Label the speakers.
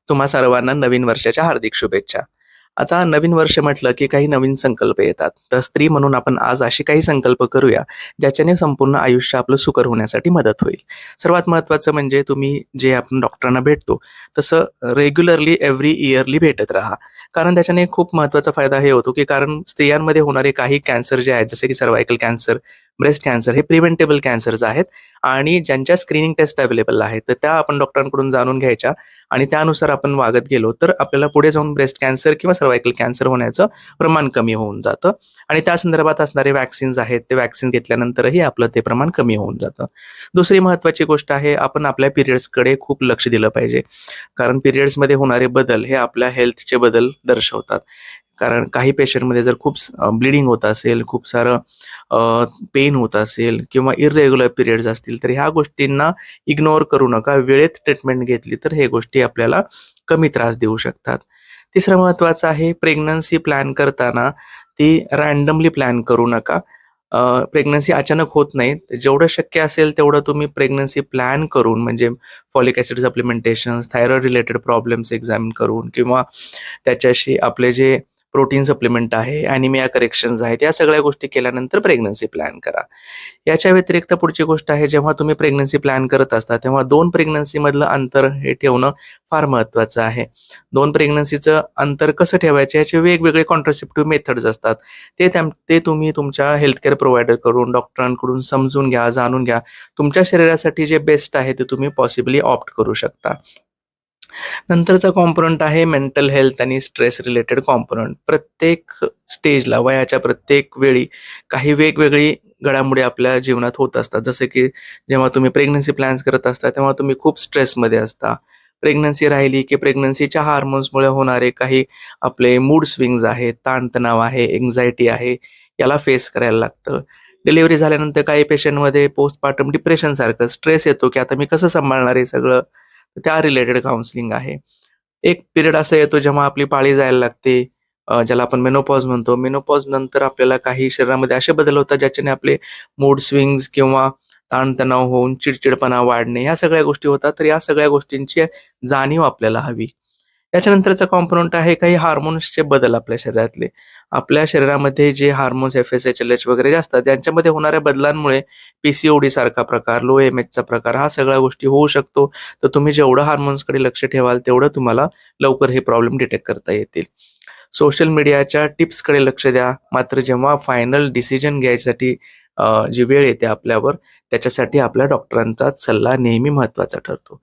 Speaker 1: तुम्हा सर्वांना नवीन वर्षाच्या हार्दिक शुभेच्छा. आता नवीन वर्ष म्हटलं की काही नवीन संकल्प येतात. तर स्त्री म्हणून आपण आज असे काही संकल्प करूया, ज्याच्याने संपूर्ण आयुष्य आपलं सुकर होण्यासाठी मदत होईल. सर्वात महत्त्वाचं म्हणजे तुम्ही जे आपण डॉक्टरांना भेटतो, तसं रेग्युलरली एव्हरी इयरली भेटत राहा. कारण त्याच्याने खूप महत्त्वाचा फायदा हे होतो, की कारण स्त्रियांमध्ये होणारे काही कॅन्सर जे आहेत, जसे की सर्व्हायकल कॅन्सर, ब्रेस्ट कॅन्सर हे प्रिव्हेंटेबल कॅन्सर्स आहेत आणि ज्यांच्या स्क्रीनिंग टेस्ट अवेलेबल आहेत, तर त्या आपण डॉक्टरांकडून जाणून घ्यायच्या आणि त्यानुसार आपण वागत गेलो तर आपल्याला पुढे जाऊन ब्रेस्ट कॅन्सर किंवा सर्व्हायकल कॅन्सर होण्याचं प्रमाण कमी होऊन जातं आणि त्या संदर्भात असणारे वॅक्सिन्स आहेत ते वॅक्सिन घेतल्यानंतरही आपलं ते प्रमाण कमी होऊन जातं. दुसरी महत्त्वाची गोष्ट आहे आपण आपल्या पिरियड्सकडे खूप लक्ष दिलं पाहिजे. कारण पिरियड्समध्ये होणारे बदल हे आपल्या हेल्थचे बदल दर्शवतात. कारण काही पेशंटमध्ये जर खूप ब्लिडिंग होत असेल, खूप सारं पेन होत असेल किंवा इर्रेग्युलर पिरियड्स असतील, तर ह्या गोष्टींना इग्नोर करू नका. वेळेत ट्रीटमेंट घेतली तर हे गोष्टी आपल्याला कमी त्रास देऊ शकतात. तिसरं महत्त्वाचं आहे प्रेग्नन्सी प्लॅन करताना ती रँडमली प्लॅन करू नका. प्रेग्नन्सी अचानक होत नाही. जेवढं शक्य असेल तेवढं तुम्ही प्रेग्नन्सी प्लॅन करून म्हणजे folic acid supplementations, thyroid related problems examine करून किंवा त्याच्याशी आपले जे प्रोटीन सप्लिमेंट आहे, ॲनिमिया करेक्शन्स आहेत, या सगळ्या गोष्टी केल्यानंतर प्रेग्नन्सी प्लॅन करा. याच्या व्यतिरिक्त पुढची गोष्ट आहे, जेव्हा तुम्ही प्रेग्नन्सी प्लॅन करत असता, तेव्हा 2 प्रेग्नन्सीमधलं अंतर हे ठेवणं फार महत्त्वाचं आहे. 2 प्रेग्नन्सीचं अंतर कसं ठेवायचं याचे वेगवेगळे कॉन्ट्रासेप्टिव्ह मेथड्स असतात. ते तुम्ही तुमच्या हेल्थ केअर प्रोव्हायडरकडून, डॉक्टरांकडून समजून घ्या, जाणून घ्या. तुमच्या शरीरासाठी जे बेस्ट आहे ते तुम्ही पॉसिबली ऑप्ट करू शकता. नंतरचा कॉम्पोनंट आहे मेंटल हेल्थ आणि स्ट्रेस रिलेटेड कॉम्पोनंट. प्रत्येक स्टेजला, वयाच्या प्रत्येक वेळी काही वेगवेगळी घडामोडी आपल्या जीवनात होत असतात. जसं की जेव्हा तुम्ही प्रेग्नन्सी प्लॅन्स करत असता, तेव्हा तुम्ही खूप स्ट्रेसमध्ये असता. प्रेग्नन्सी राहिली की प्रेग्नन्सीच्या हार्मोन्समुळे होणारे काही आपले मूड स्विंग्स आहेत, ताणतणाव आहे, एन्झायटी आहे, याला फेस करायला लागतं. डिलिव्हरी झाल्यानंतर काही पेशंटमध्ये पोस्टपार्टम डिप्रेशनसारखं स्ट्रेस येतो, की आता मी कसं सांभाळणार हे सगळं? त्या रिलेटेड काउन्सिलिंग आहे. एक पिरियड असा येतो जेव्हा आपली पाळी जायला लागते, ज्याला आपण मेनोपॉज म्हणतो. मेनोपॉज नंतर आपल्याला काही शरीरामध्ये असे बदल होतात ज्याच्याने आपले मूड स्विंग्स किंवा ताणतणाव होऊन चिडचिडपणा वाढणे ह्या सगळ्या गोष्टी होतात. तर या सगळ्या गोष्टींची जाणीव आपल्याला हवी. त्याच्यानंतरचा कॉम्पोनंट आहे काही हार्मोन्सचे बदल आपल्या शरीरातले. आपल्या शरीरामध्ये जे हार्मोन्स FSH, LH वगैरे जे असतात त्यांच्यामध्ये होणाऱ्या बदलांमुळे PCOD सारखा प्रकार, लो MHचा प्रकार हा सगळ्या गोष्टी होऊ शकतो. तर तुम्ही जेवढं हार्मोन्सकडे लक्ष ठेवाल तेवढं तुम्हाला लवकर हे प्रॉब्लेम डिटेक्ट करता येतील. सोशल मीडियाच्या टिप्सकडे लक्ष द्या. मात्र जेव्हा फायनल डिसिजन घ्यायसाठी जी वेळ येते आपल्यावर त्याच्यासाठी आपल्या डॉक्टरांचाच सल्ला नेहमी महत्त्वाचा ठरतो.